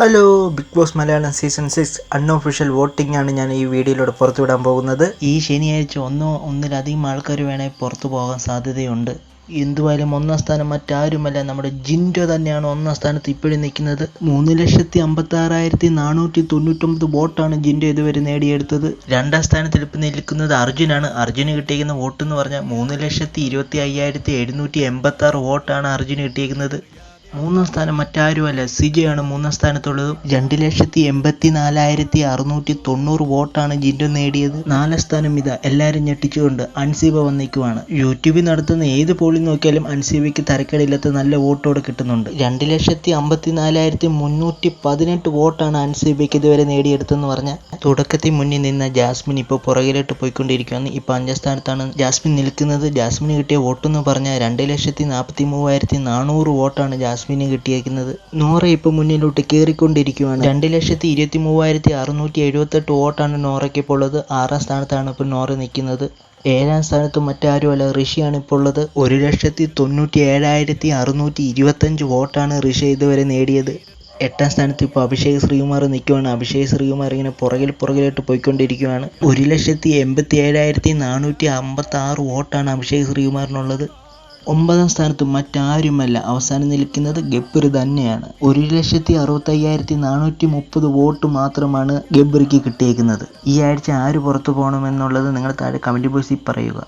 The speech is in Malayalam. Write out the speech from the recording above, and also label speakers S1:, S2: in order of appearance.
S1: Hello, Bigg Boss Malayalam season 6 unofficial voting ആണ് ഞാൻ ഈ വീഡിയോയിലൂടെ പുറത്തുവിടാൻ പോകുന്നത്. ഈ ശനിയാഴ്ച ഒന്നിലധികം ആൾക്കാർ വേണേൽ പുറത്തു പോകാൻ സാധ്യതയുണ്ട്. എന്തുവായാലും ഒന്നാം സ്ഥാനം മറ്റാരുമല്ല, നമ്മുടെ ജിൻഡോ തന്നെയാണ് ഒന്നാം സ്ഥാനത്ത് ഇപ്പോഴും നിൽക്കുന്നത്. 3,56,499 വോട്ടാണ് ജിൻഡോ ഇതുവരെ നേടിയെടുത്തത്. രണ്ടാം സ്ഥാനത്തിൽ ഇപ്പം നിൽക്കുന്നത് അർജുനാണ്. അർജുന് കിട്ടിയിരിക്കുന്ന വോട്ട് എന്ന് പറഞ്ഞാൽ 3,25,786 വോട്ടാണ് അർജുന് കിട്ടിയിരിക്കുന്നത്. മൂന്നാം സ്ഥാനം മറ്റാരുമല്ല, സിജയാണ് മൂന്നാം സ്ഥാനത്തുള്ളത്. 2,84,690 വോട്ടാണ് ജിൻഡോ നേടിയത്. നാലാം സ്ഥാനം ഇതാ എല്ലാവരും ഞെട്ടിച്ചുകൊണ്ട് അൻസീബ വന്നിക്കുവാണ്. യൂട്യൂബിൽ നടത്തുന്ന ഏത് പോളിൽ നോക്കിയാലും അൻസീബയ്ക്ക് തരക്കേടില്ലാത്ത നല്ല വോട്ടോടെ കിട്ടുന്നുണ്ട്. 2,54,318 വോട്ടാണ് അൻസീബയ്ക്ക് ഇതുവരെ നേടിയെടുത്തെന്ന് പറഞ്ഞാൽ. തുടക്കത്തിൽ മുന്നിൽ നിന്ന ജാസ്മിൻ ഇപ്പോൾ പുറകിലോട്ട് പോയിക്കൊണ്ടിരിക്കുകയാണ്. ഇപ്പോൾ 5ാം സ്ഥാനത്താണ് ജാസ്മിൻ നിൽക്കുന്നത്. ജാസ്മിന് കിട്ടിയ വോട്ടെന്ന് പറഞ്ഞാൽ 2,43,400 വോട്ടാണ് ജാസ്മിന് കിട്ടിയേക്കുന്നത്. നോറ ഇപ്പോൾ മുന്നിലോട്ട് കയറിക്കൊണ്ടിരിക്കുകയാണ്. 2,23,678 വോട്ടാണ് നോറയ്ക്ക് ഇപ്പോൾ ഉള്ളത്. 6ാം സ്ഥാനത്താണ് ഇപ്പോൾ നോറ നിൽക്കുന്നത്. 7ാം സ്ഥാനത്ത് മറ്റാരുമല്ല, ഋഷിയാണ് ഇപ്പോൾ ഉള്ളത്. 1,97,625 വോട്ടാണ് ഋഷി ഇതുവരെ നേടിയത്. 8ാം സ്ഥാനത്ത് ഇപ്പോൾ അഭിഷേക് ശ്രീകുമാർ നിൽക്കുകയാണ്. അഭിഷേക് ശ്രീകുമാർ ഇങ്ങനെ പുറകിലോട്ട് പോയിക്കൊണ്ടിരിക്കുകയാണ്. 1,87,456 വോട്ടാണ് അഭിഷേക് ശ്രീകുമാറിനുള്ളത്. 9ാം സ്ഥാനത്ത് മറ്റാരുമല്ല, അവസാനം നിൽക്കുന്നത് ഗബ്ബർ തന്നെയാണ്. 1,65,430 വോട്ട് മാത്രമാണ് ഗബ്ബർക്ക് കിട്ടിയേക്കുന്നത്. ഈ ആഴ്ച ആര് പുറത്തു പോകണമെന്നുള്ളത് നിങ്ങൾ താഴെ കമൻറ്റ് ബോക്സിൽ പറയുക.